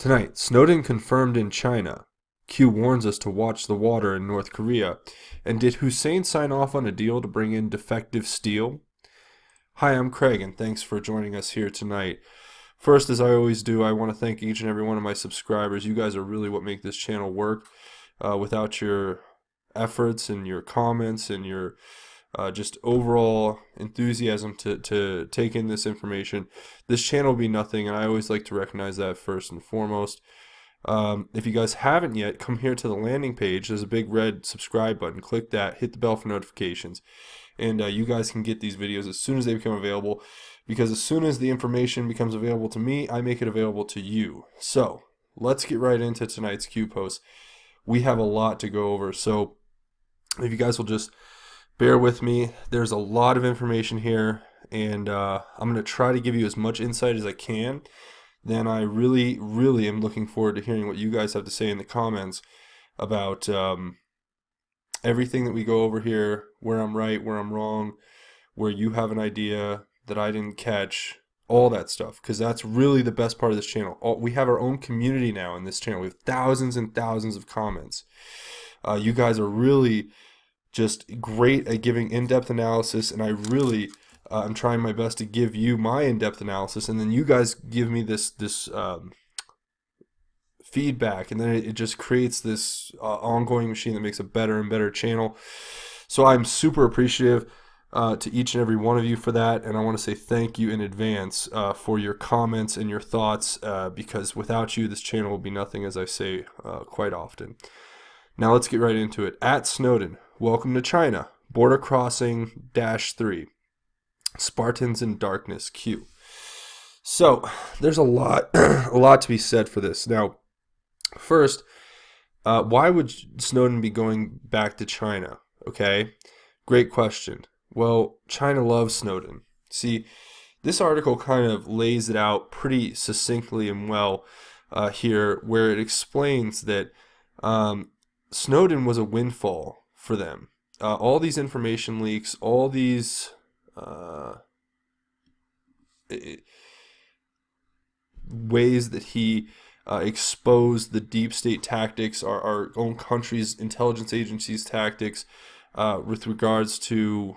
Tonight, Snowden confirmed in China. Q warns us to watch the water in North Korea. And did Hussein sign off on a deal to bring in defective steel? Hi, I'm Craig, and thanks for joining us here tonight. First, as I always do, I want to thank each and every one of my subscribers. You guys are really what make this channel work. Without your efforts and your comments and your just overall enthusiasm to take in this information, this channel would be nothing, and I always like to recognize that first and foremost. If you guys haven't yet, come here to the landing page. There's a big red subscribe button. Click that, hit the bell for notifications, and you guys can get these videos as soon as they become available, because as soon as the information becomes available to me, I make it available to you. So let's get right into tonight's Q post. We have a lot to go over, so if you guys will just bear with me. There's a lot of information here, and I'm going to try to give you as much insight as I can. Then I really am looking forward to hearing what you guys have to say in the comments about everything that we go over here, where I'm right, where I'm wrong, where you have an idea that I didn't catch, all that stuff, because that's really the best part of this channel. We have our own community now in this channel. We have thousands and thousands of comments. You guys are really just great at giving in-depth analysis, and I really I'm trying my best to give you my in-depth analysis, and then you guys give me this feedback, and then it just creates this ongoing machine that makes a better and better channel. So I'm super appreciative to each and every one of you for that, and I want to say thank you in advance for your comments and your thoughts, because without you this channel will be nothing, as I say quite often. Now let's get right into it. At Snowden, welcome to China. Border crossing -3. Spartans in darkness Q. So there's a lot to be said for this. Now, first, why would Snowden be going back to China? Okay, great question. Well, China loves Snowden. See, this article kind of lays it out pretty succinctly and well here, where it explains that Snowden was a windfall for them. All these information leaks, all these ways that he exposed the deep state tactics, our own country's intelligence agencies' tactics with regards to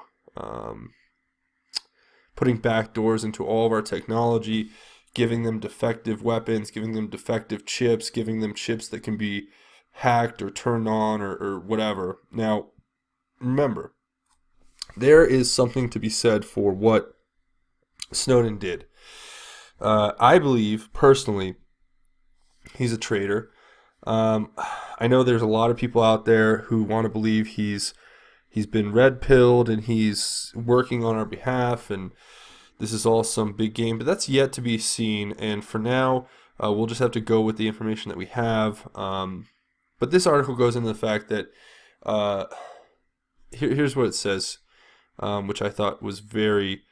putting backdoors into all of our technology, giving them defective weapons, giving them defective chips, giving them chips that can be hacked or turned on or whatever. Now, remember, there is something to be said for what Snowden did. I believe, personally, he's a traitor. I know there's a lot of people out there who want to believe he's been red-pilled and he's working on our behalf and this is all some big game, but that's yet to be seen. And for now, we'll just have to go with the information that we have. But this article goes into the fact that here's what it says, which I thought was very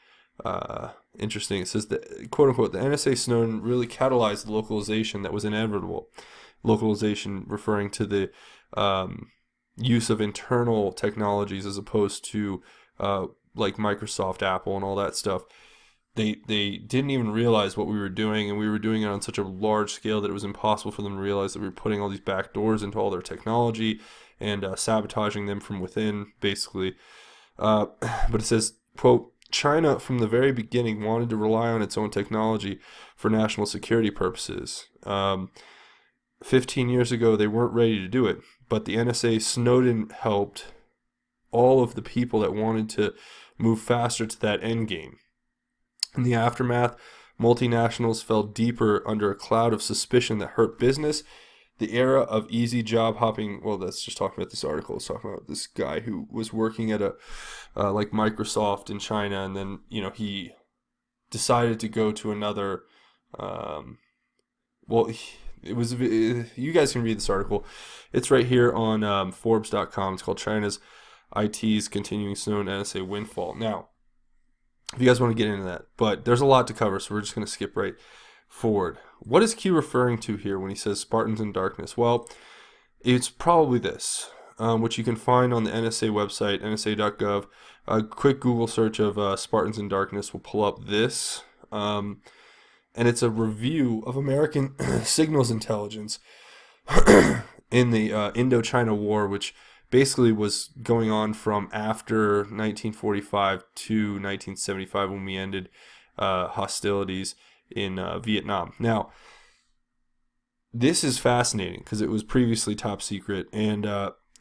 interesting. It says that, quote unquote, the NSA Snowden really catalyzed the localization that was inevitable. Localization referring to the use of internal technologies as opposed to like Microsoft, Apple, and all that stuff. They didn't even realize what we were doing, and we were doing it on such a large scale that it was impossible for them to realize that we were putting all these back doors into all their technology and sabotaging them from within, basically. But it says, quote, China from the very beginning wanted to rely on its own technology for national security purposes. 15 years ago, they weren't ready to do it, but the NSA Snowden helped all of the people that wanted to move faster to that end game. In the aftermath, multinationals fell deeper under a cloud of suspicion that hurt business. The era of easy job hopping, well, that's just talking about this article. It's talking about this guy who was working at a like Microsoft in China, and then he decided to go to another. It was. You guys can read this article. It's right here on Forbes.com. It's called China's IT's Continuing Snowden NSA Windfall. Now, if you guys want to get into that, but there's a lot to cover, so we're just going to skip right forward. What is Q referring to here when he says Spartans in darkness? Well, it's probably this, which you can find on the NSA website, nsa.gov. A quick Google search of Spartans in darkness will pull up this. and it's a review of American signals intelligence in the Indochina War, which basically was going on from after 1945 to 1975 when we ended hostilities in Vietnam. Now, this is fascinating because it was previously top secret, and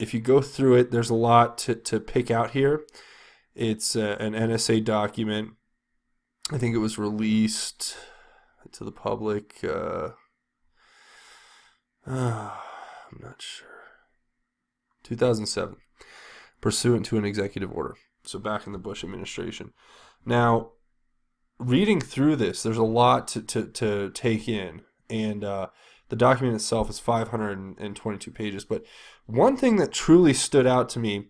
if you go through it, there's a lot to pick out here. It's an NSA document. I think it was released to the public. I'm not sure. 2007, pursuant to an executive order. So back in the Bush administration. Now, reading through this, there's a lot to take in, and the document itself is 522 pages. But one thing that truly stood out to me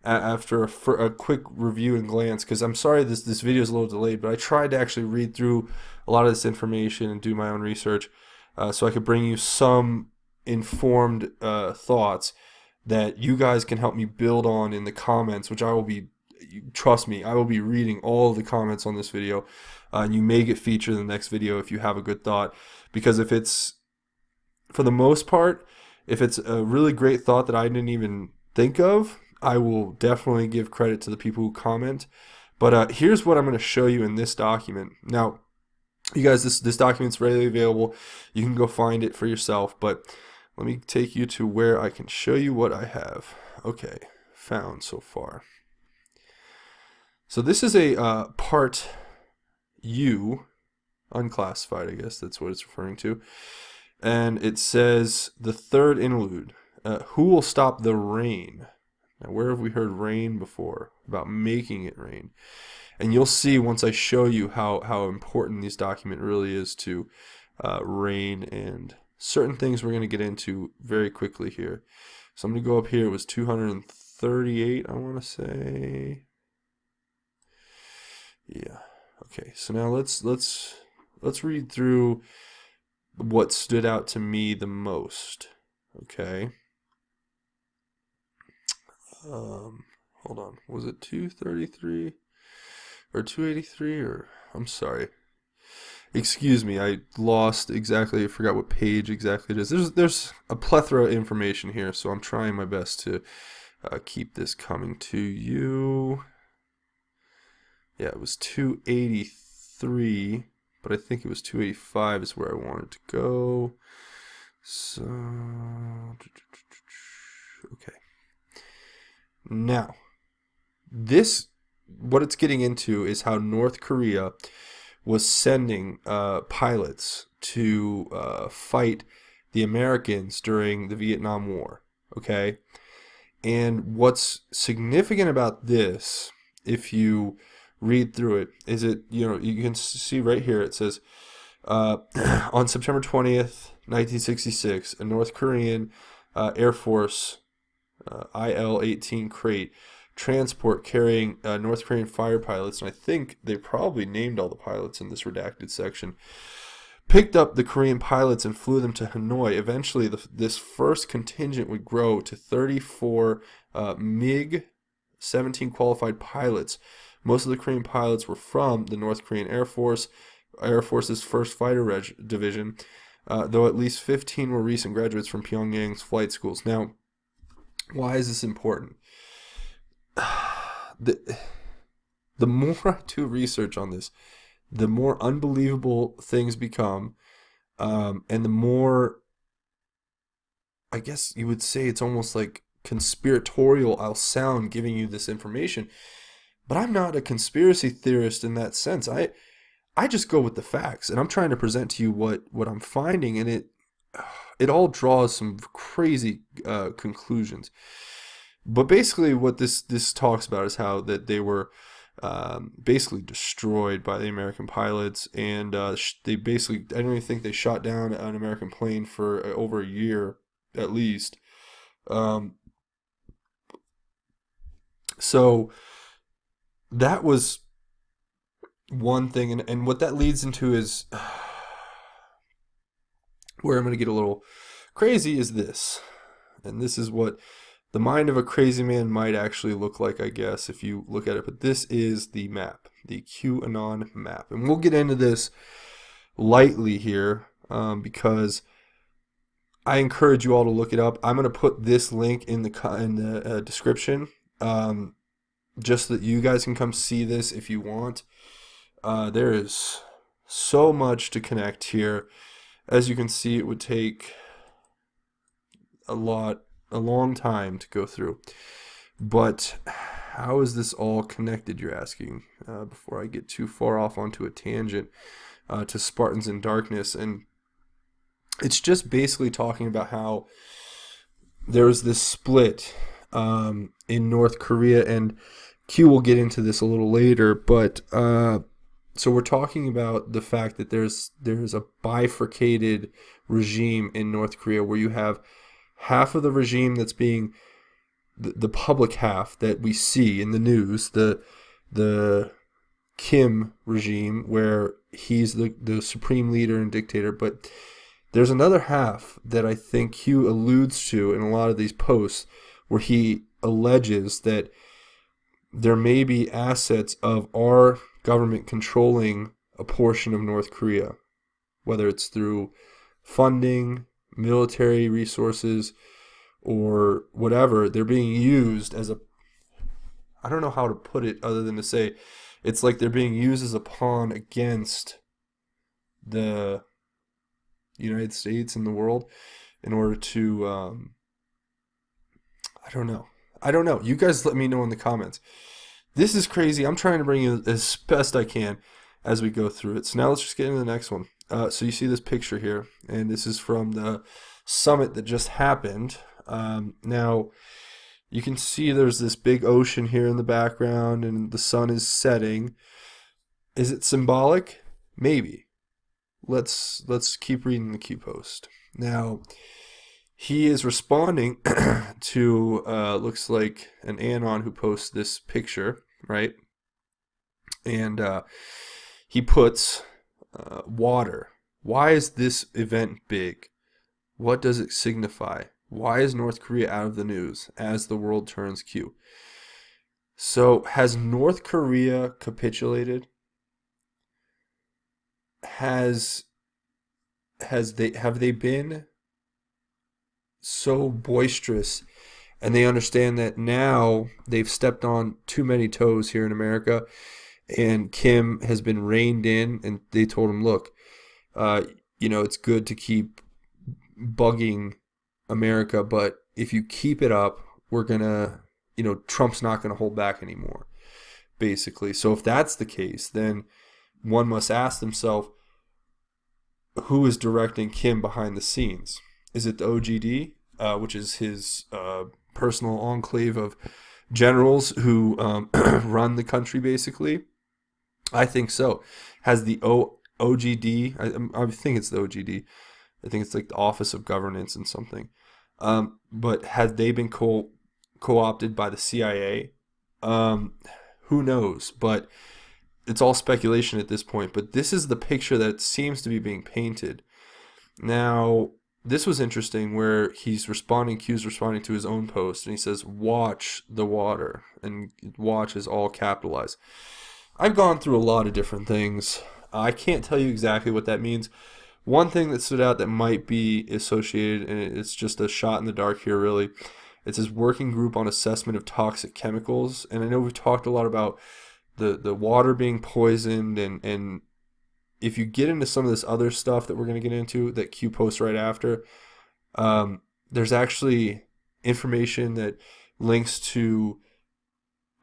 after a quick review and glance, because I'm sorry this video is a little delayed, but I tried to actually read through a lot of this information and do my own research so I could bring you some informed thoughts that you guys can help me build on in the comments, which I will be, trust me, I will be reading all of the comments on this video. And you may get featured in the next video if you have a good thought, because if it's, for the most part, if it's a really great thought that I didn't even think of, I will definitely give credit to the people who comment. But here's what I'm going to show you in this document. Now, you guys, this document's readily available. You can go find it for yourself, but let me take you to where I can show you what I have. Okay, found so far. So this is a part U, unclassified, I guess that's what it's referring to. And it says, the third interlude, who will stop the rain? Now, where have we heard rain before? About making it rain. And you'll see once I show you how important this document really is to rain and certain things we're going to get into very quickly here. So I'm going to go up here. It was 238, I want to say. Yeah. Okay. So now let's read through what stood out to me the most. Okay. Hold on. Was it 233 or 283 or I'm sorry. Excuse me, I lost exactly, I forgot what page exactly it is. There's a plethora of information here, so I'm trying my best to keep this coming to you. Yeah, it was 283, but I think it was 285 is where I wanted to go. So, okay. Now, what it's getting into is how North Korea was sending pilots to fight the Americans during the Vietnam War, okay? And what's significant about this, if you read through it, is you can see right here, it says, on September 20th, 1966, a North Korean Air Force IL-18 crate transport carrying North Korean fighter pilots, and I think they probably named all the pilots in this redacted section, picked up the Korean pilots and flew them to Hanoi. Eventually, this first contingent would grow to 34 MiG-17 qualified pilots. Most of the Korean pilots were from the North Korean Air Force's 1st Fighter Division, though at least 15 were recent graduates from Pyongyang's flight schools. Now, why is this important? The more I do research on this, the more unbelievable things become, and the more, I guess you would say, it's almost like conspiratorial I'll sound giving you this information. But I'm not a conspiracy theorist in that sense. I just go with the facts, and I'm trying to present to you what I'm finding, and it all draws some crazy conclusions. But basically what this talks about is how that they were basically destroyed by the American pilots, and they basically, I don't even think they shot down an American plane for over a year at least. So that was one thing, and what that leads into is where I'm going to get a little crazy is this, and this is what the mind of a crazy man might actually look like, I guess, if you look at it. But this is the map, the QAnon map. And we'll get into this lightly here, because I encourage you all to look it up. I'm going to put this link in the description, um, just so that you guys can come see this if you want. There is so much to connect here. As you can see, it would take a long time to go through. But how is this all connected, you're asking, before I get too far off onto a tangent, to Spartans in Darkness. And it's just basically talking about how there was this split in North Korea, and Q will get into this a little later, but so we're talking about the fact that there's a bifurcated regime in North Korea where you have half of the regime that's being the public half that we see in the news, the Kim regime, where he's the supreme leader and dictator, but there's another half that I think Hugh alludes to in a lot of these posts where he alleges that there may be assets of our government controlling a portion of North Korea, whether it's through funding, military resources, or whatever. They're being used as I don't know how to put it other than to say it's like they're being used as a pawn against the United States and the world in order to, I don't know. I don't know. You guys let me know in the comments. This is crazy. I'm trying to bring you as best I can as we go through it. So now let's just get into the next one. So you see this picture here, and this is from the summit that just happened. Now, you can see there's this big ocean here in the background, and the sun is setting. Is it symbolic? Maybe. Let's keep reading the Q post. Now, he is responding to looks like an ANON who posts this picture, right? And he puts water. Why is this event big? What does it signify? Why is North Korea out of the news as the world turns Q? So has North Korea capitulated? Have they been so boisterous, and they understand that now they've stepped on too many toes here in America, and Kim has been reined in, and they told him, look, it's good to keep bugging America, but if you keep it up, we're gonna, Trump's not gonna hold back anymore, basically. So if that's the case, then one must ask themselves, who is directing Kim behind the scenes? Is it the OGD, which is his personal enclave of generals who run the country, basically? I think so. Has the OGD, I think it's the OGD, I think it's like the Office of Governance and something. But have they been co-opted by the CIA? Who knows? But it's all speculation at this point. But this is the picture that seems to be being painted. Now, this was interesting where Q's responding to his own post, and he says, watch the water. And watch is all capitalized. I've gone through a lot of different things. I can't tell you exactly what that means. One thing that stood out that might be associated, and it's just a shot in the dark here, really, it's his working group on assessment of toxic chemicals. And I know we've talked a lot about the water being poisoned, and if you get into some of this other stuff that we're going to get into that Q posts right after, there's actually information that links to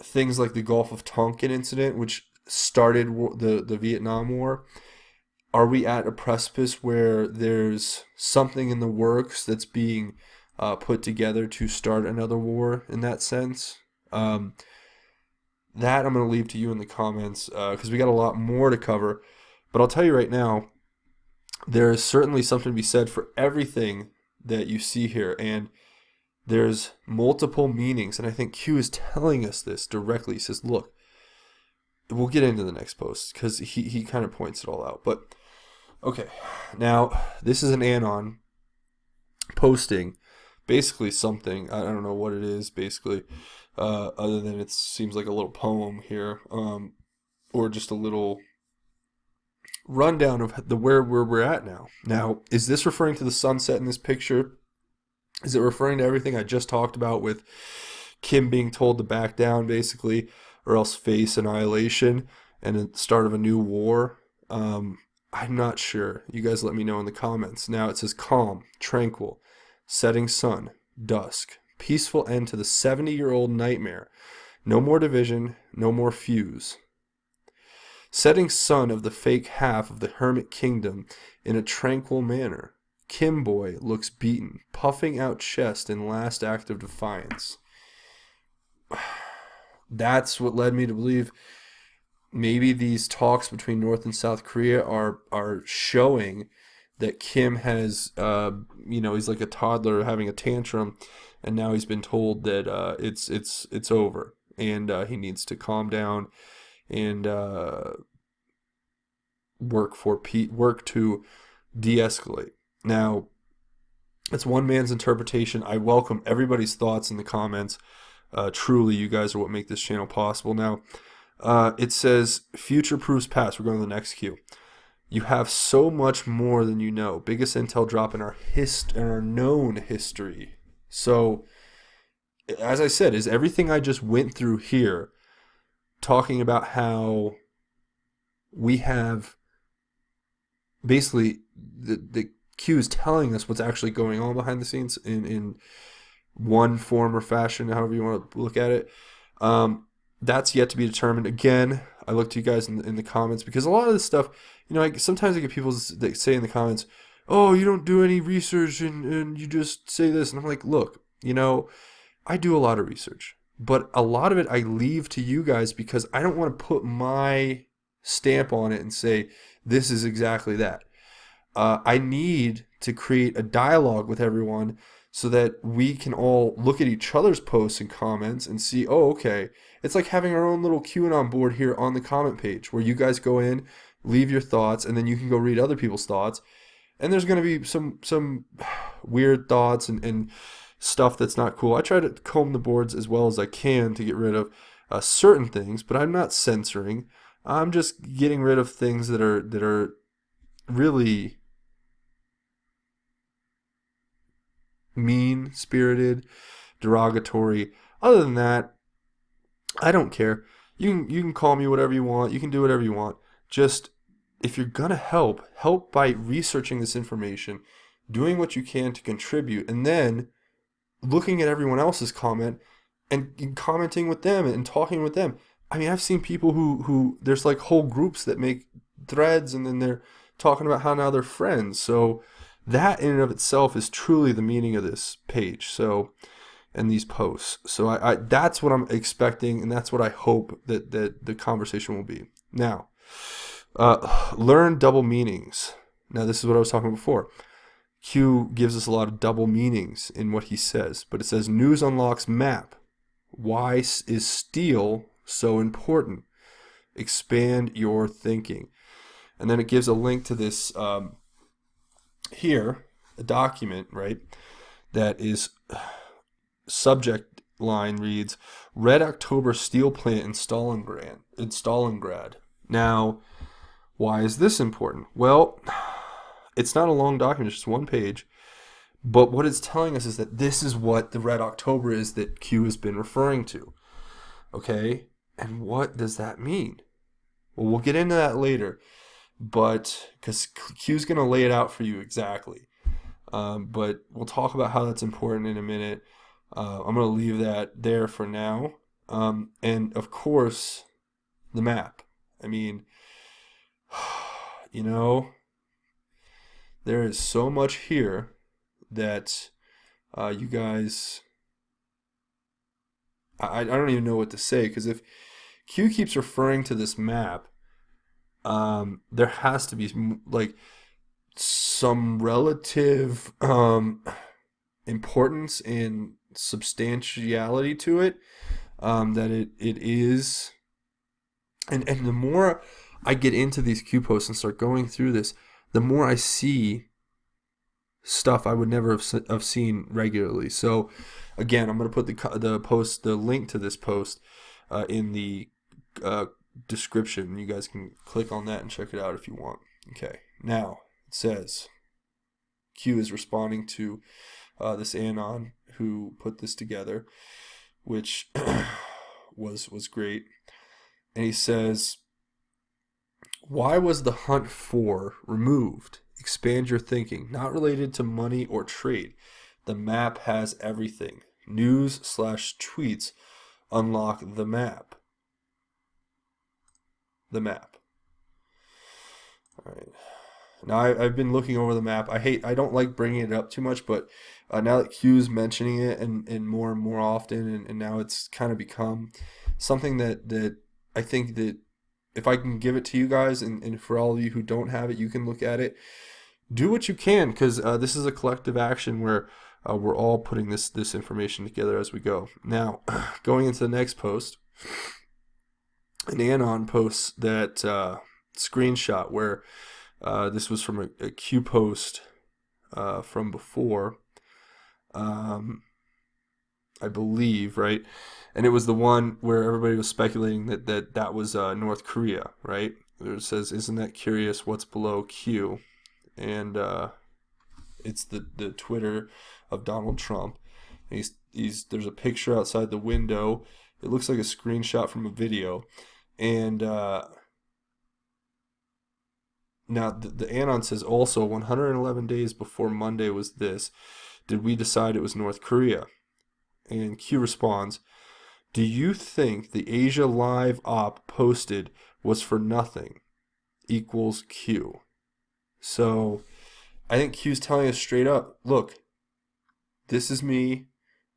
things like the Gulf of Tonkin incident, which started the Vietnam War. Are we at a precipice where there's something in the works that's being put together to start another war in that sense? That I'm going to leave to you in the comments because we got a lot more to cover. But I'll tell you right now, there is certainly something to be said for everything that you see here. And there's multiple meanings. And I think Q is telling us this directly. He says, look, we'll get into the next post because he kind of points it all out. But, okay, now this is an ANON posting basically something. I don't know what it is, basically, other than it seems like a little poem here, or just a little rundown of where we're at now. Now, is this referring to the sunset in this picture? Is it referring to everything I just talked about with Kim being told to back down, basically, or else face annihilation and the start of a new war? I'm not sure. You guys let me know in the comments. Now it says calm, tranquil, setting sun, dusk, peaceful end to the 70-year-old nightmare. No more division, no more fuse. Setting sun of the fake half of the hermit kingdom in a tranquil manner. Kim boy looks beaten, puffing out chest in last act of defiance. That's what led me to believe maybe these talks between North and South Korea are showing that Kim has, he's like a toddler having a tantrum, and now he's been told that it's over, and he needs to calm down and work to de-escalate. Now, it's one man's interpretation. I welcome everybody's thoughts in the comments. Truly, you guys are what make this channel possible. Now, it says future proofs past. We're going to the next cue. You have so much more than you know. Biggest intel drop in our known history. So, as I said, is everything I just went through here talking about how we have basically the Q is telling us what's actually going on behind the scenes in one form or fashion, however you want to look at it. That's yet to be determined. Again, I look to you guys in the comments, because a lot of this stuff, sometimes I get people that say in the comments, oh, you don't do any research and you just say this. And I'm like, look, I do a lot of research, but a lot of it I leave to you guys because I don't want to put my stamp on it and say, this is exactly that. I need to create a dialogue with everyone so that we can all look at each other's posts and comments and see, oh, okay. It's like having our own little QAnon board here on the comment page where you guys go in, leave your thoughts, and then you can go read other people's thoughts. And there's going to be some weird thoughts and stuff that's not cool. I try to comb the boards as well as I can to get rid of certain things, but I'm not censoring. I'm just getting rid of things that are really mean-spirited, derogatory. Other than that, I don't care. You can call me whatever you want. You can do whatever you want. Just, if you're going to help by researching this information, doing what you can to contribute, and then looking at everyone else's comment and commenting with them and talking with them. I mean, I've seen people who there's like whole groups that make threads, and then they're talking about how now they're friends. So that in and of itself is truly the meaning of this page. So, and these posts. So I that's what I'm expecting, and that's what I hope that the conversation will be. Now, learn double meanings. Now, this is what I was talking about before. Q gives us a lot of double meanings in what he says, but it says news unlocks map. Why is steel so important? Expand your thinking. And then it gives a link to this here, a document, right, that is subject line reads, Red October steel plant in Stalingrad. Now, why is this important? Well, it's not a long document, it's just one page. But what it's telling us is that this is what the Red October is that Q has been referring to. Okay? And what does that mean? Well, we'll get into that later. But, because Q's going to lay it out for you exactly. But we'll talk about how that's important in a minute. I'm going to leave that there for now. And, of course, the map. I mean, there is so much here that you guys, I don't even know what to say, because if Q keeps referring to this map, there has to be like some relative importance and substantiality to it, that it is, and the more I get into these Q posts and start going through this, the more I see stuff I would never have seen regularly. So again, I'm going to put the link to this post in the description. You guys can click on that and check it out if you want. Okay, now it says Q is responding to this ANON who put this together, which was great. And he says, why was the hunt for removed? Expand your thinking. Not related to money or trade. The map has everything. News/tweets unlock the map. The map. All right. Now I've been looking over the map. I don't like bringing it up too much, but now that Q's mentioning it and more often, and now it's kind of become something that I think that if I can give it to you guys, and for all of you who don't have it, you can look at it. Do what you can, because this is a collective action where we're all putting this information together as we go. Now, going into the next post, an ANON posts that screenshot where this was from a Q post from before, I believe, right? And it was the one where everybody was speculating that was North Korea, right? It says, isn't that curious what's below Q? And it's the Twitter of Donald Trump. And there's a picture outside the window. It looks like a screenshot from a video. And now the ANON says also 111 days before Monday was this, did we decide it was North Korea? And Q responds, do you think the Asia Live op posted was for nothing? Equals Q. So I think Q's telling us straight up, look, this is me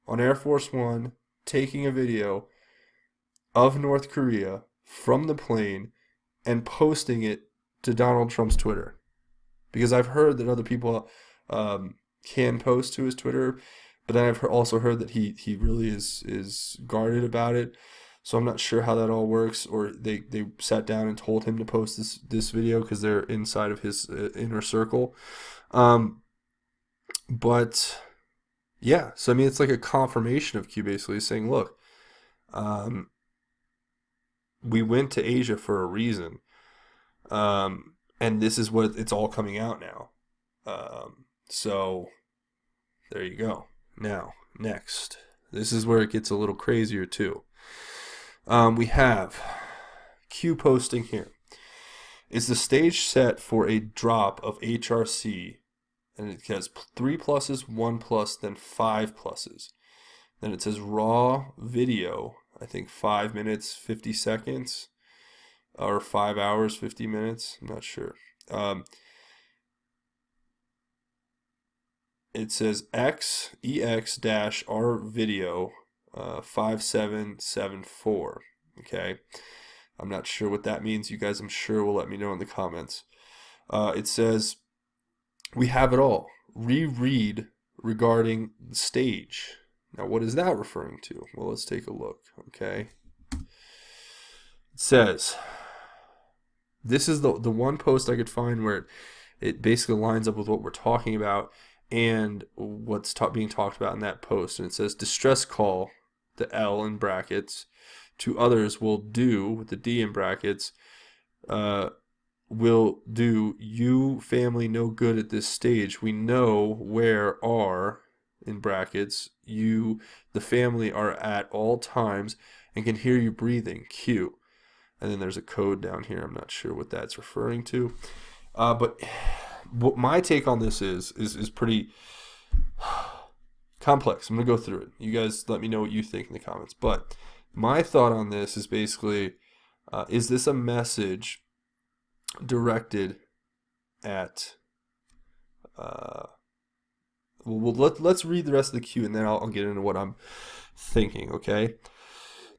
on Air Force One taking a video of North Korea from the plane and posting it to Donald Trump's Twitter. Because I've heard that other people can post to his Twitter, but then I've also heard that he really is guarded about it. So I'm not sure how that all works, or they sat down and told him to post this video because they're inside of his inner circle. But yeah, so I mean, it's like a confirmation of Q basically saying, look, we went to Asia for a reason, and this is what it's all coming out now. So there you go. Now, next, this is where it gets a little crazier too. We have Q posting here. Is the stage set for a drop of HRC? And it has 3 pluses, 1 plus, then 5 pluses. Then it says raw video, I think 5 minutes, 50 seconds, or 5 hours, 50 minutes. I'm not sure. It says EX-R video 5774. Okay. I'm not sure what that means. You guys, I'm sure, will let me know in the comments. It says, we have it all. Reread regarding the stage. Now, what is that referring to? Well, let's take a look. Okay. It says, this is the one post I could find where it basically lines up with what we're talking about and what's being talked about in that post. And it says, distress call, the L in brackets, to others will do, with the D in brackets, will do you family no good at this stage. We know where R, in brackets, you, the family, are at all times and can hear you breathing, Q. And then there's a code down here. I'm not sure what that's referring to. But what my take on this is pretty complex. I'm going to go through it. You guys let me know what you think in the comments. But my thought on this is basically, is this a message directed at... let's read the rest of the Q, and then I'll get into what I'm thinking, okay?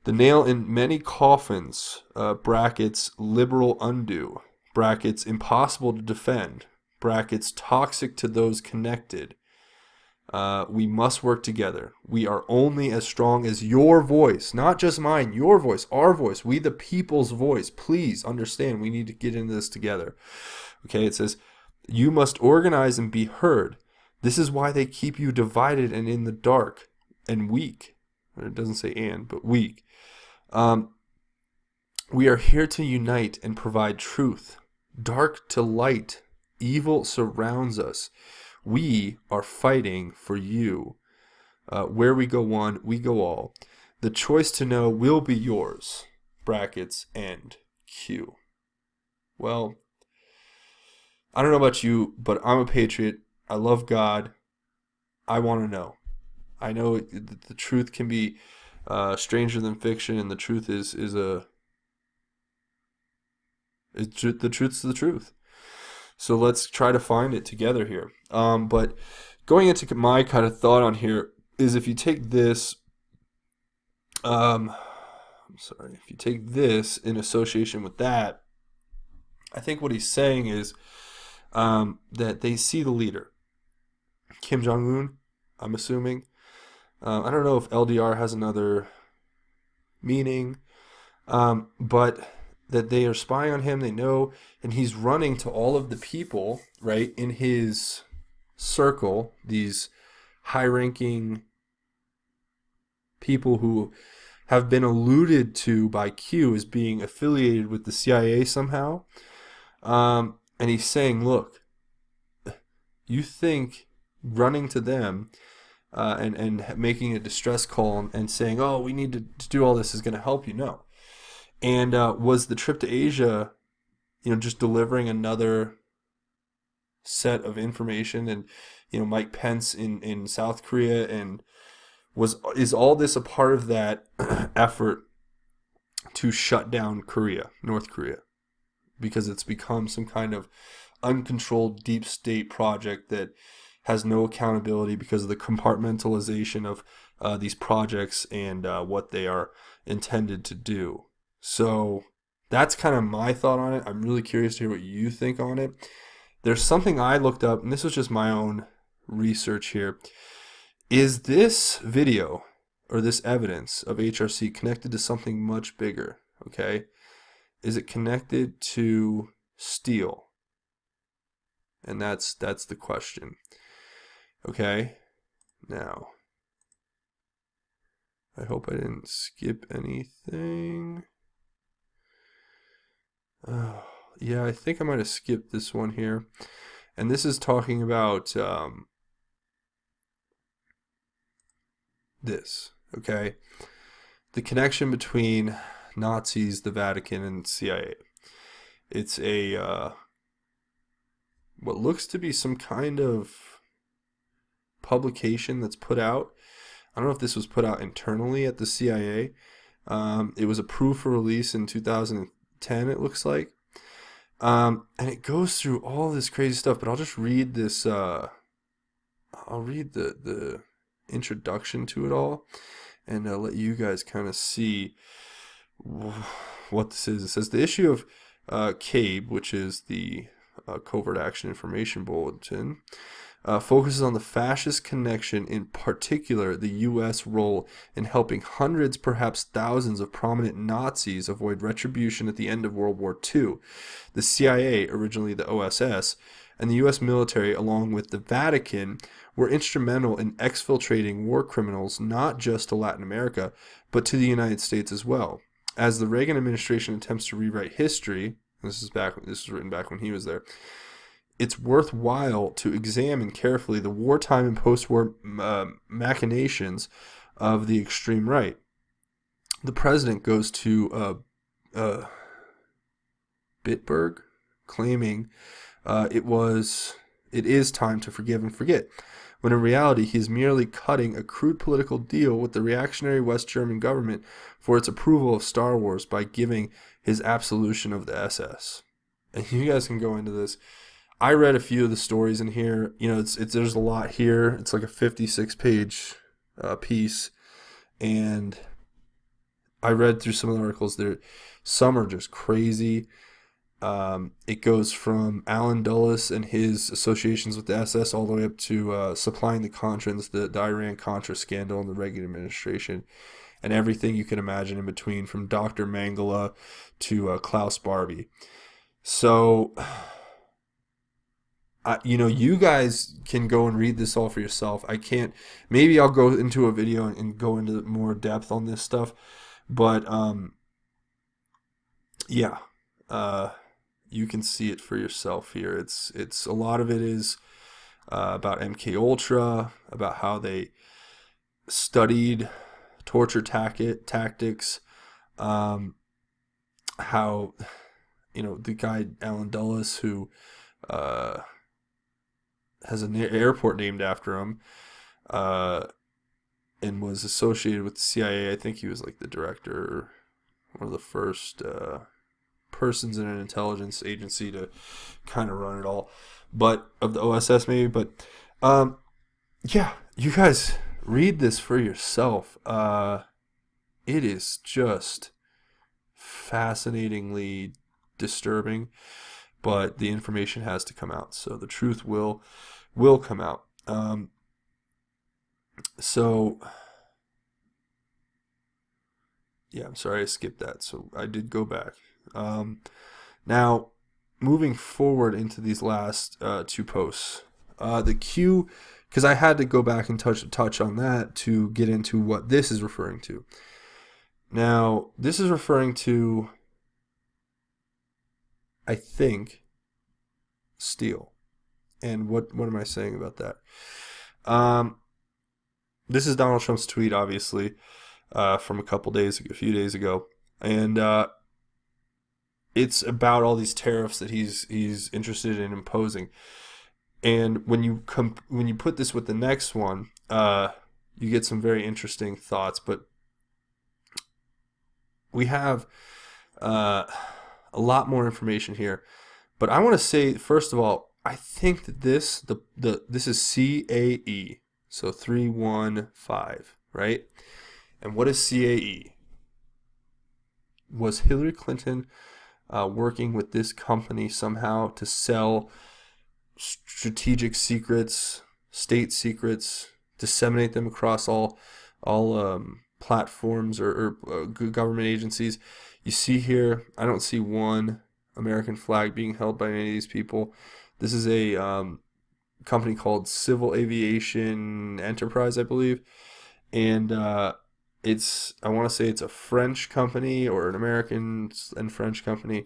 The nail in many coffins, brackets, liberal undo, brackets, impossible to defend, brackets, toxic to those connected. We must work together. We are only as strong as your voice, not just mine, your voice, our voice, we the people's voice. Please understand, we need to get into this together. Okay, it says, you must organize and be heard. This is why they keep you divided and in the dark and weak. It doesn't say and, but weak. We are here to unite and provide truth. dark to light. Evil surrounds us. We are fighting for you. Where we go one, we go all. The choice to know will be yours. Brackets and Q. Well, I don't know about you, but I'm a patriot. I love God. I want to know. I know the truth can be stranger than fiction, and the truth the truth's the truth. So let's try to find it together here. But going into my kind of thought on here is if you take this, if you take this in association with that, I think what he's saying is that they see the leader, Kim Jong-un, I'm assuming. I don't know if LDR has another meaning, but that they are spying on him, they know, and he's running to all of the people, right, in his circle, these high-ranking people who have been alluded to by Q as being affiliated with the CIA somehow. And he's saying, look, you think running to them and making a distress call and saying, oh, we need to do all this is going to help you? No. And was the trip to Asia, just delivering another set of information, and Mike Pence in South Korea, and is all this a part of that effort to shut down North Korea, because it's become some kind of uncontrolled deep state project that has no accountability because of the compartmentalization of these projects and what they are intended to do. So that's kind of my thought on it. I'm really curious to hear what you think on it. There's something I looked up, and this was just my own research here. Is this video or this evidence of HRC connected to something much bigger? Okay. Is it connected to steel? And that's the question. Okay. Now, I hope I didn't skip anything. Yeah, I think I might have skipped this one here. And this is talking about this, okay? The connection between Nazis, the Vatican, and CIA. It's a what looks to be some kind of publication that's put out. I don't know if this was put out internally at the CIA. It was approved for release in 2010, it looks like. And it goes through all this crazy stuff, but I'll just read this. I'll read the introduction to it all, and let you guys kind of see what this is. It says the issue of CABE, which is the Covert Action Information Bulletin, focuses on the fascist connection, in particular the U.S. role in helping hundreds, perhaps thousands of prominent Nazis avoid retribution at the end of World War II. The CIA, originally the OSS, and the U.S. military, along with the Vatican, were instrumental in exfiltrating war criminals not just to Latin America, but to the United States as well. As the Reagan administration attempts to rewrite history, this was written back when he was there, it's worthwhile to examine carefully the wartime and post-war machinations of the extreme right. The president goes to Bitburg, claiming it is time to forgive and forget, when in reality he is merely cutting a crude political deal with the reactionary West German government for its approval of Star Wars by giving his absolution of the SS. And you guys can go into this. I read a few of the stories in here. There's a lot here. It's like a 56-page piece, and I read through some of the articles. Some are just crazy. It goes from Alan Dulles and his associations with the SS all the way up to supplying the Contras, the Iran-Contra scandal in the Reagan administration, and everything you can imagine in between, from Dr. Mangala to Klaus Barbie. So, you guys can go and read this all for yourself. I can't. Maybe I'll go into a video and go into more depth on this stuff. But, yeah. You can see it for yourself here. It's a lot of it is about MK Ultra, about how they studied torture tactics, um, how the guy Alan Dulles, who uh, has an airport named after him, uh, and was associated with the CIA. I think he was like the director, one of the first persons in an intelligence agency to kind of run it all, but of the OSS maybe. But yeah, you guys read this for yourself. It is just fascinatingly disturbing, but the information has to come out, so the truth will come out. So yeah, I'm sorry I skipped that. So I did go back. Now, moving forward into these last two posts, the Q, because I had to go back and touch on that to get into what this is referring to. Now, this is referring to, I think, steel. And what am I saying about that? This is Donald Trump's tweet, obviously, from a few days ago, and it's about all these tariffs that he's interested in imposing. And when you put this with the next one, you get some very interesting thoughts. But we have a lot more information here. But I want to say, first of all, I think that this is CAE, so 315, right? And what is CAE? Was Hillary Clinton working with this company somehow to sell strategic secrets, state secrets, disseminate them across all platforms or government agencies? You see here, I don't see one American flag being held by any of these people. This is a company called Civil Aviation Enterprise, I believe, and I want to say it's a French company or an American and French company,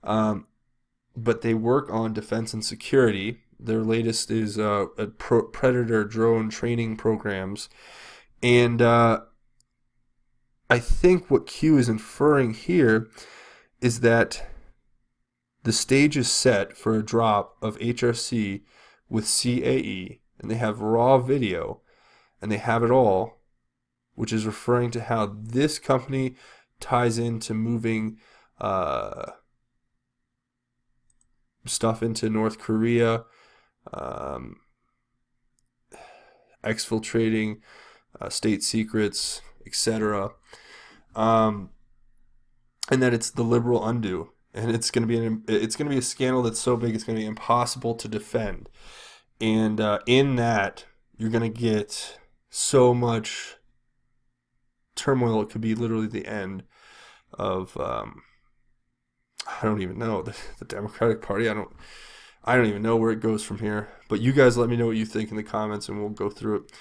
but they work on defense and security. Their latest is Predator drone training programs, and I think what Q is inferring here is that the stage is set for a drop of HRC with CAE, and they have raw video, and they have it all, which is referring to how this company ties into moving stuff into North Korea, exfiltrating state secrets, etc. And that it's the liberal undo, and it's going to be a scandal that's so big it's going to be impossible to defend. And in that, you're going to get so much turmoil. It could be literally the end of I don't even know, the Democratic Party. I don't even know where it goes from here. But you guys let me know what you think in the comments, and we'll go through it.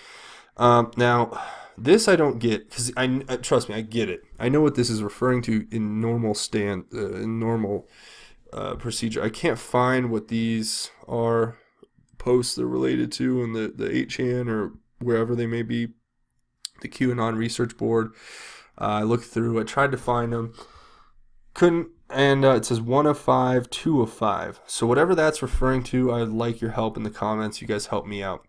Now, this I don't get, because trust me, I get it. I know what this is referring to in normal procedure. I can't find what these are posts they're related to in the 8chan or wherever they may be, the QAnon research board. I looked through, I tried to find them, couldn't, and it says 1 of 5, 2 of 5. So whatever that's referring to, I'd like your help in the comments. You guys help me out.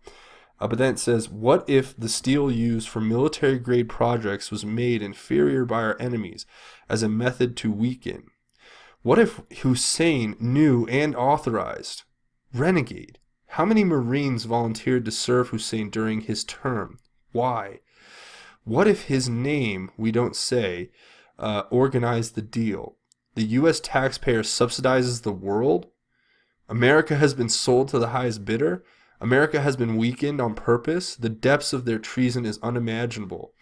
But then it says, what if the steel used for military-grade projects was made inferior by our enemies as a method to weaken? What if Hussein knew and authorized? Renegade. How many Marines volunteered to serve Hussein during his term? Why? What if his name, we don't say, organized the deal? The U.S. taxpayer subsidizes the world? America has been sold to the highest bidder? America has been weakened on purpose? The depths of their treason is unimaginable.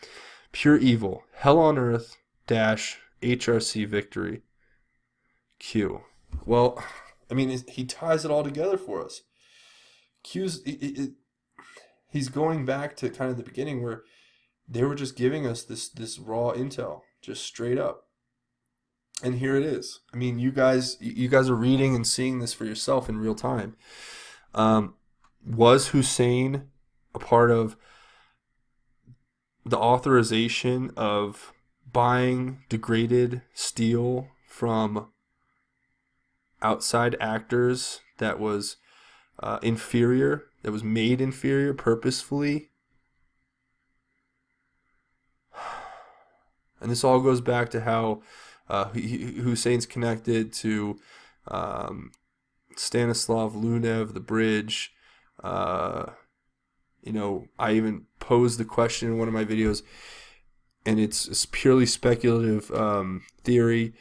Pure evil. Hell on earth dash HRC victory. Q. Well, I mean, he ties it all together for us. He's going back to kind of the beginning where they were just giving us this raw intel, just straight up. And here it is. I mean, you guys are reading and seeing this for yourself in real time. Um, was Hussein a part of the authorization of buying degraded steel from outside actors that was inferior, that was made inferior purposefully? And this all goes back to how Hussein's connected to um, Stanislav Lunev, the bridge. Uh, I even posed the question in one of my videos, and it's purely speculative theory,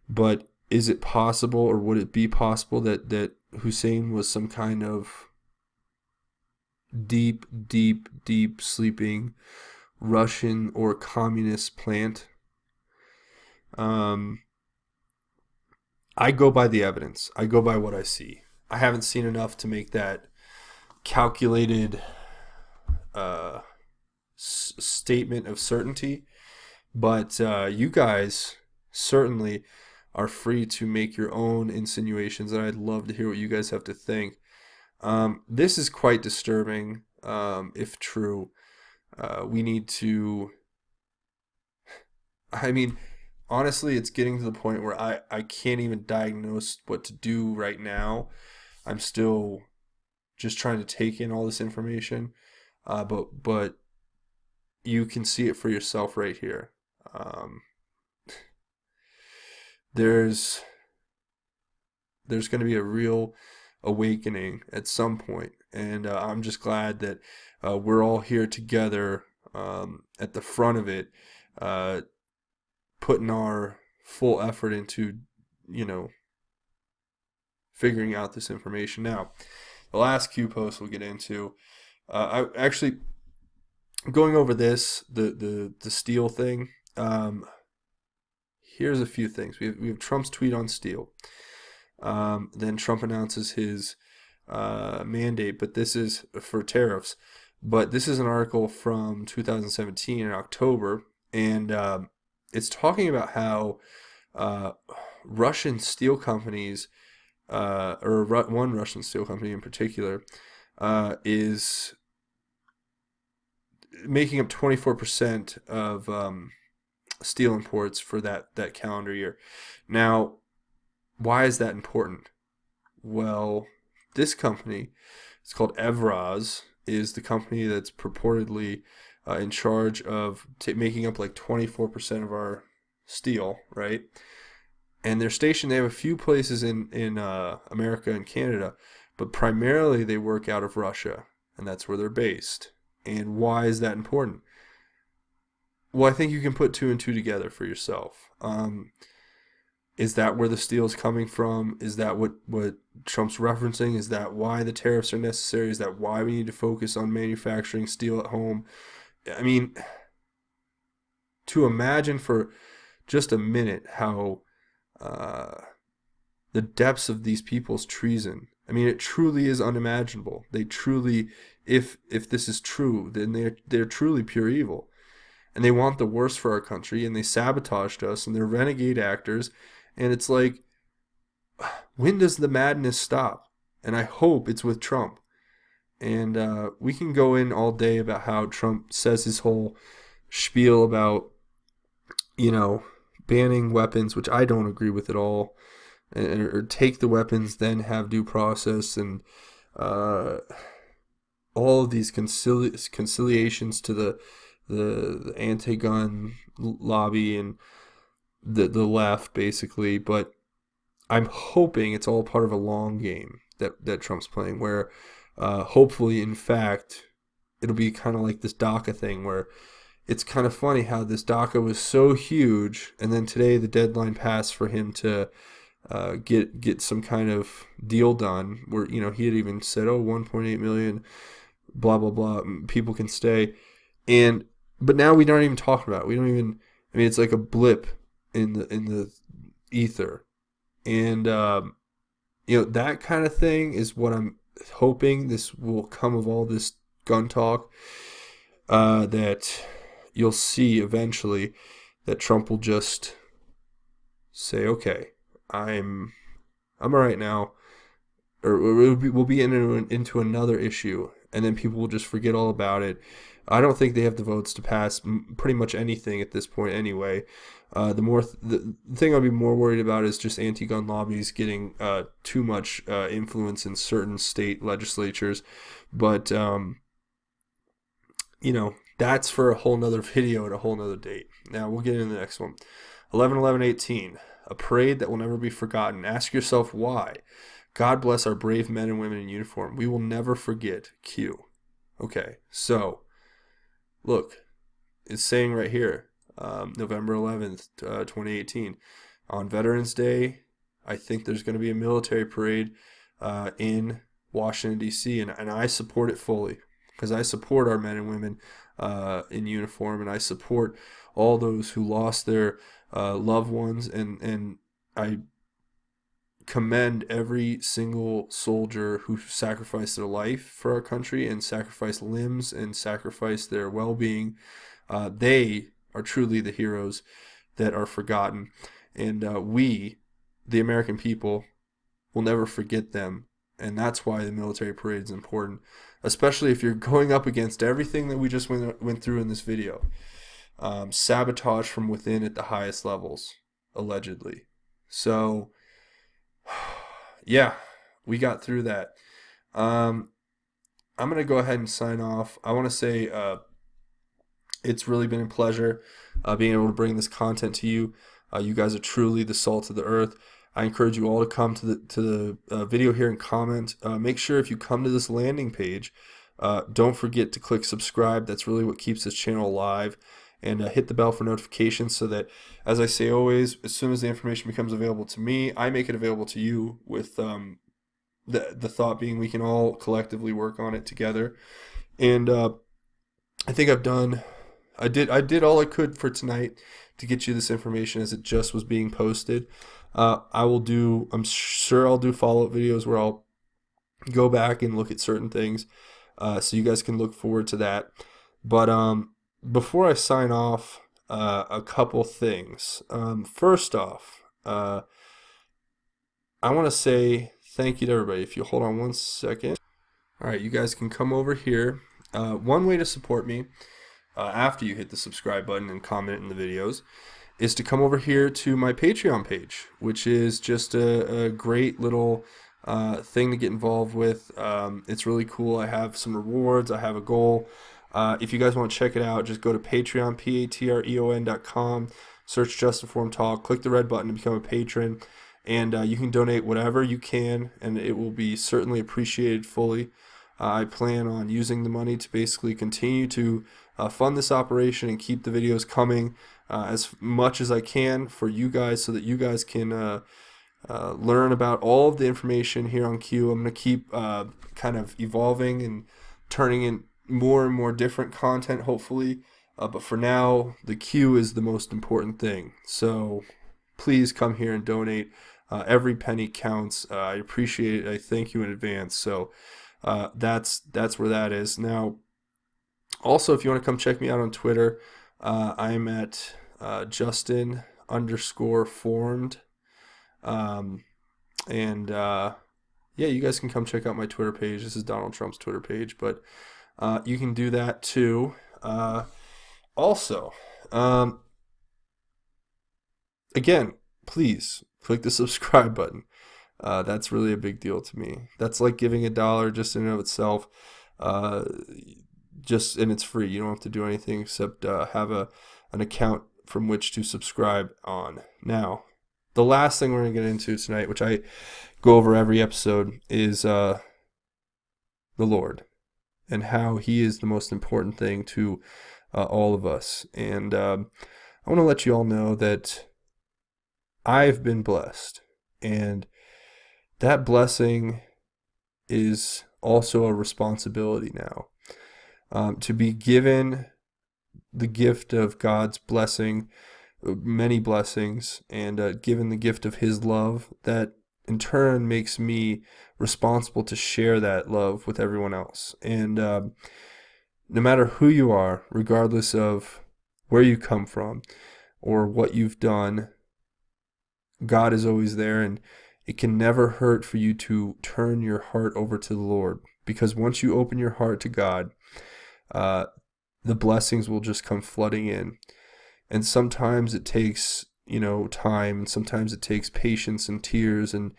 but is it possible, or would it be possible that Hussein was some kind of deep, deep, deep sleeping Russian or communist plant? Um, I go by the evidence. I go by what I see. I haven't seen enough to make that calculated uh, statement of certainty, but you guys certainly are free to make your own insinuations, and I'd love to hear what you guys have to think. This is quite disturbing, if true. We need to. I mean, honestly, it's getting to the point where I can't even diagnose what to do right now. I'm still just trying to take in all this information, but you can see it for yourself right here. Um, there's there's going to be a real awakening at some point, and I'm just glad that we're all here together at the front of it, uh, putting our full effort into, you know, figuring out this information. Now, the last Q post we'll get into, I actually going over this the steel thing. Here's a few things. We have Trump's tweet on steel. Then Trump announces his mandate, but this is for tariffs. But this is an article from 2017 in October, and it's talking about how uh, Russian steel companies, one Russian steel company in particular, is making up 24% of steel imports for that calendar year. Now, why is that important? Well, this company, it's called Evraz, is the company that's purportedly in charge of making up like 24% of our steel, right? And they're stationed, they have a few places in America and Canada, but primarily they work out of Russia, and that's where they're based. And why is that important? Well, I think you can put two and two together for yourself. Is that where the steel is coming from? Is that what Trump's referencing? Is that why the tariffs are necessary? Is that why we need to focus on manufacturing steel at home? I mean, to imagine for just a minute how uh, the depths of these people's treason. I mean, it truly is unimaginable. They truly, if this is true, then they're truly pure evil, and they want the worst for our country, and they sabotaged us, and they're renegade actors, and it's like, when does the madness stop? And I hope it's with Trump. And we can go in all day about how Trump says his whole spiel about, you know, banning weapons, which I don't agree with at all, or take the weapons, then have due process, and uh, all of these conciliations to the anti-gun lobby and the left, basically. But I'm hoping it's all part of a long game that Trump's playing, where hopefully, in fact, it'll be kind of like this DACA thing, where it's kind of funny how this DACA was so huge, and then today the deadline passed for him to get some kind of deal done, where, you know, he had even said, oh, 1.8 million, blah blah blah, people can stay, but now we don't even talk about it. We don't even. I mean, it's like a blip in the ether, and you know, that kind of thing is what I'm hoping this will come of all this gun talk. That you'll see eventually that Trump will just say, okay, I'm all right now, or we'll be into another issue, and then people will just forget all about it. I don't think they have the votes to pass pretty much anything at this point anyway. The thing I'd be more worried about is just anti-gun lobbies getting too much influence in certain state legislatures. But that's for a whole nother video at a whole nother date. Now we'll get into the next one. 11/11/18, a parade that will never be forgotten. Ask yourself why. God bless our brave men and women in uniform. We will never forget. Q. Okay, so look, it's saying right here, November 11th, 2018. On Veterans Day, I think there's going to be a military parade in Washington, D.C., and I support it fully because I support our men and women in uniform, and I support all those who lost their loved ones, and I commend every single soldier who sacrificed their life for our country and sacrificed limbs and sacrificed their well-being. They are truly the heroes that are forgotten, and we, the American people, will never forget them. And that's why the military parade is important, especially if you're going up against everything that we just went through in this video. Sabotage from within at the highest levels, allegedly. So yeah, we got through that. I'm going to go ahead and sign off. I want to say it's really been a pleasure being able to bring this content to you. You guys are truly the salt of the earth. I encourage you all to come to the video here and comment. Make sure if you come to this landing page, don't forget to click subscribe. That's really what keeps this channel alive. And hit the bell for notifications so that, as I say always, as soon as the information becomes available to me, I make it available to you with the thought being we can all collectively work on it together. And I think I did all I could for tonight to get you this information as it just was being posted. I'm sure I'll do follow-up videos where I'll go back and look at certain things so you guys can look forward to that. But before I sign off, a couple things. First off, I want to say thank you to everybody. If you hold on one second. All right, you guys can come over here. One way to support me after you hit the subscribe button and comment in the videos is to come over here to my Patreon page, which is just a great little thing to get involved with. It's really cool. I have some rewards. I have a goal. If you guys want to check it out, just go to Patreon, patreon.com, search Just Informed Talk, click the red button to become a patron, and you can donate whatever you can, and it will be certainly appreciated fully. I plan on using the money to basically continue to fund this operation and keep the videos coming as much as I can for you guys so that you guys can learn about all of the information here on Q. I'm going to keep kind of evolving and turning in more and more different content, hopefully. But for now, the Q is the most important thing. So please come here and donate. Every penny counts. I appreciate it. I thank you in advance. So that's where that is. Now, also, if you want to come check me out on Twitter, I'm at Justin_formed. Yeah, you guys can come check out my Twitter page. This is Donald Trump's Twitter page, but you can do that too. Also, again, please click the subscribe button. That's really a big deal to me. That's like giving $1 just in and of itself. And it's free. You don't have to do anything except have an account from which to subscribe on. Now, the last thing we're going to get into tonight, which I go over every episode, is the Lord and how He is the most important thing to all of us. And I want to let you all know that I've been blessed, and that blessing is also a responsibility now. To be given the gift of God's blessing, many blessings, and given the gift of His love, that in turn makes me responsible to share that love with everyone else. And no matter who you are, regardless of where you come from or what you've done, God is always there, and it can never hurt for you to turn your heart over to the Lord, because once you open your heart to God, uh, the blessings will just come flooding in. And sometimes it takes, time, and sometimes it takes patience and tears and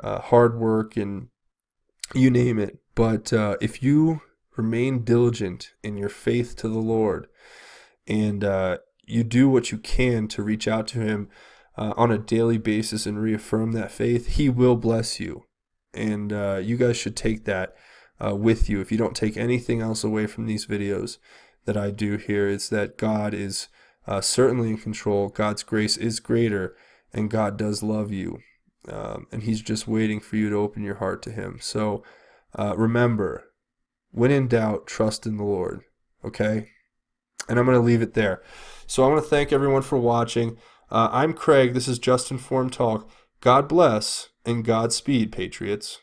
hard work and you name it. But if you remain diligent in your faith to the Lord, and you do what you can to reach out to Him on a daily basis and reaffirm that faith, He will bless you. And you guys should take that with you. If you don't take anything else away from these videos that I do here, it's that God is certainly in control. God's grace is greater, and God does love you. And He's just waiting for you to open your heart to Him. So remember, when in doubt, trust in the Lord. Okay? And I'm going to leave it there. So I want to thank everyone for watching. I'm Craig. This is Just Informed Talk. God bless and Godspeed, Patriots.